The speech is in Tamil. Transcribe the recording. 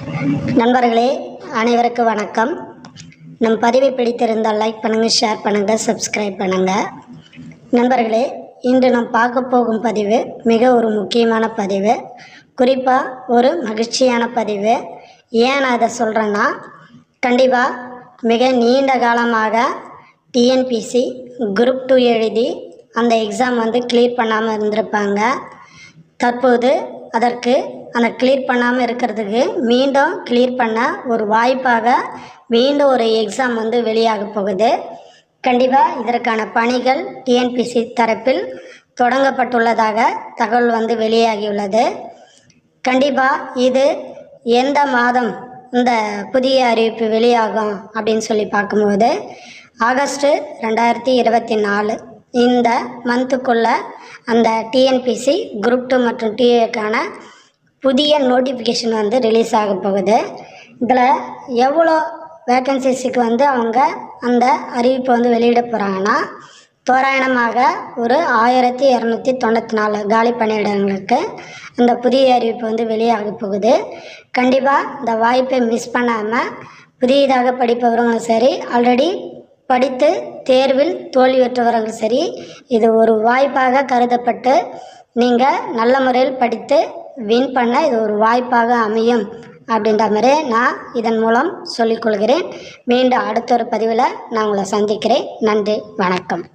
நண்பர்களே அனைவருக்கும் வணக்கம். நம் பதிவை பிடித்திருந்தால் லைக் பண்ணுங்கள், ஷேர் பண்ணுங்கள், சப்ஸ்கிரைப் பண்ணுங்கள். நண்பர்களே, இன்று நாம் பார்க்க போகும் பதிவு மிக ஒரு முக்கியமான பதிவு, குறிப்பாக ஒரு மகிழ்ச்சியான பதிவு. ஏன் நான் இதை சொல்கிறேன்னா, கண்டிப்பாக மிக நீண்ட காலமாக டிஎன்பிசி குரூப் 2 எழுதி அந்த எக்ஸாம் கிளியர் பண்ணாமல் இருந்திருப்பாங்க. தற்போது அதற்கு அந்த கிளியர் பண்ணாமல் இருக்கிறதுக்கு மீண்டும் கிளியர் பண்ண ஒரு வாய்ப்பாக மீண்டும் ஒரு எக்ஸாம் வெளியாக போகுது. கண்டிப்பாக இதற்கான பணிகள் டிஎன்பிசி தரப்பில் தொடங்கப்பட்டுள்ளதாக தகவல் வெளியாகியுள்ளது. கண்டிப்பாக இது எந்த மாதம் இந்த புதிய அறிவிப்பு வெளியாகும் அப்படின்னு சொல்லி பார்க்கும்போது ஆகஸ்ட் 2024 இந்த மந்த்துக்குள்ளே அந்த டிஎன்பிசி குரூப் 2 மற்றும் டிஏக்கான புதிய நோட்டிஃபிகேஷன் ரிலீஸ் ஆக போகுது. இதில் எவ்வளோ வேக்கன்சிஸுக்கு அவங்க அந்த அறிவிப்பு வெளியிட போகிறாங்கன்னா, தோராயமாக ஒரு 1294 காலி பணியிடங்களுக்கு அந்த புதிய அறிவிப்பு வெளியாக போகுது. கண்டிப்பாக இந்த வாய்ப்பை மிஸ் பண்ணாமல் புதியதாக படிப்பவர்களும் சரி, ஆல்ரெடி படித்து தேர்வில் தோல்வியுற்றவர்கள் சரி, இது ஒரு வாய்ப்பாக கருதப்பட்டு நீங்கள் நல்ல முறையில் படித்து வின் பண்ண இது ஒரு வாய்ப்பாக அமையும் அப்படின்ற மாதிரி நான் இதன் மூலம் சொல்லிக்கொள்கிறேன். மீண்டும் அடுத்த ஒரு பதிவில் நான் உங்களை சந்திக்கிறேன். நன்றி, வணக்கம்.